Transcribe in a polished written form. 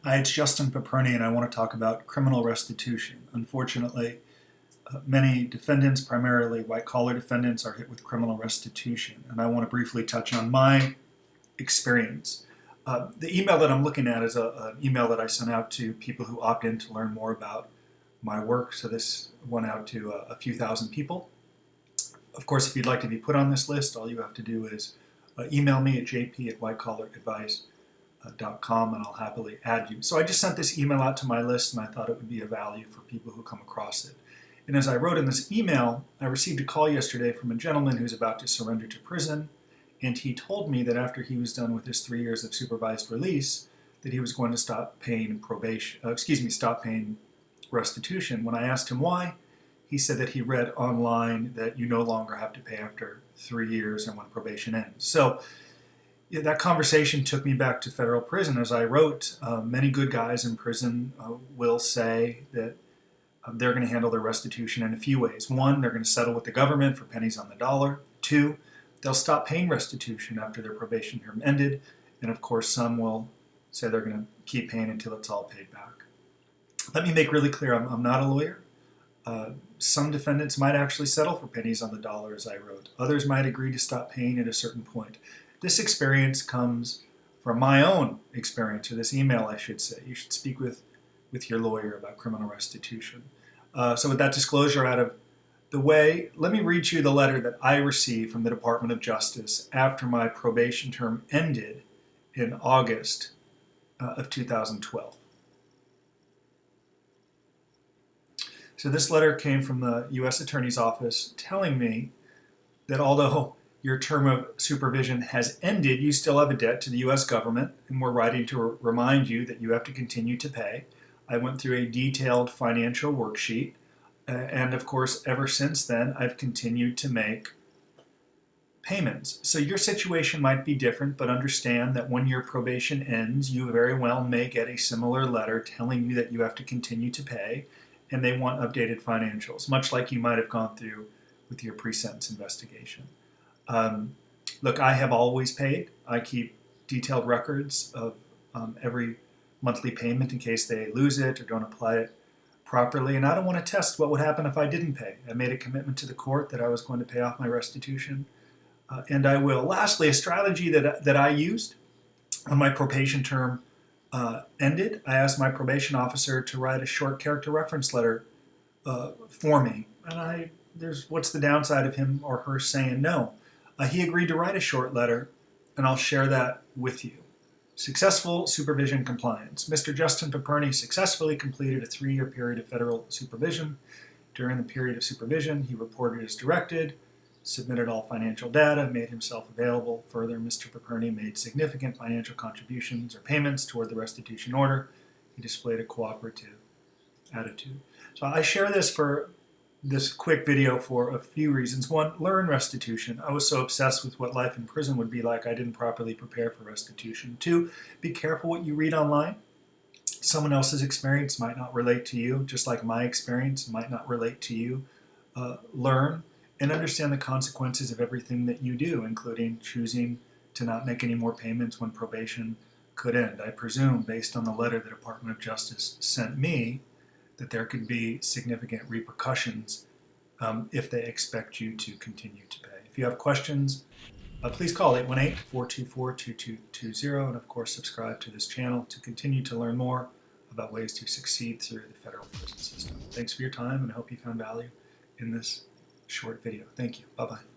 Hi, it's Justin Paperny, and I want to talk about criminal restitution. Unfortunately, many defendants, primarily white-collar defendants, are hit with criminal restitution, and I want to briefly touch on my experience. The email that I'm looking at is an email that I sent out to people who opt in to learn more about my work, so this went out to a few thousand people. Of course, if you'd like to be put on this list, all you have to do is email me at jp@whitecollaradvice.com and I'll happily add you. So I just sent this email out to my list and I thought it would be of value for people who come across it. And as I wrote in this email, I received a call yesterday from a gentleman who's about to surrender to prison, and he told me that after he was done with his 3 years of supervised release that he was going to stop paying stop paying restitution. When I asked him why, he said that he read online that you no longer have to pay after 3 years and when probation ends. So yeah, that conversation took me back to federal prison. As I wrote, many good guys in prison will say that they're going to handle their restitution in a few ways. One, they're going to settle with the government for pennies on the dollar. Two, they'll stop paying restitution after their probation term ended. And of course, some will say they're going to keep paying until it's all paid back. Let me make really clear, I'm not a lawyer. Some defendants might actually settle for pennies on the dollar, as I wrote. Others might agree to stop paying at a certain point. This experience comes from my own experience, or this email, I should say. You should speak with your lawyer about criminal restitution. So with that disclosure out of the way, let me read you the letter that I received from the Department of Justice after my probation term ended in August of 2012. So this letter came from the U.S. Attorney's Office telling me that although your term of supervision has ended, you still have a debt to the U.S. government, and we're writing to remind you that you have to continue to pay. I went through a detailed financial worksheet, and of course, ever since then, I've continued to make payments. So your situation might be different, but understand that when your probation ends, you very well may get a similar letter telling you that you have to continue to pay, and they want updated financials, much like you might have gone through with your pre-sentence investigation. Look, I have always paid. I keep detailed records of every monthly payment in case they lose it or don't apply it properly, and I don't want to test what would happen if I didn't pay. I made a commitment to the court that I was going to pay off my restitution, and I will. Lastly, a strategy that I used when my probation term ended, I asked my probation officer to write a short character reference letter for me, and what's the downside of him or her saying no? He agreed to write a short letter, and I'll share that with you. Successful supervision compliance. Mr. Justin Paperny successfully completed a 3-year period of federal supervision. During the period of supervision, he reported as directed, submitted all financial data, made himself available. Further, Mr. Paperny made significant financial contributions or payments toward the restitution order. He displayed a cooperative attitude. So I share this quick video for a few reasons. One, learn restitution. I was so obsessed with what life in prison would be like, I didn't properly prepare for restitution. Two, be careful what you read online. Someone else's experience might not relate to you, just like my experience might not relate to you. Learn and understand the consequences of everything that you do, including choosing to not make any more payments when probation could end. I presume, based on the letter the Department of Justice sent me, that there could be significant repercussions if they expect you to continue to pay. If you have questions, please call 818-424-2220, and of course subscribe to this channel to continue to learn more about ways to succeed through the federal prison system. Thanks for your time, and I hope you found value in this short video. Thank you. Bye-bye.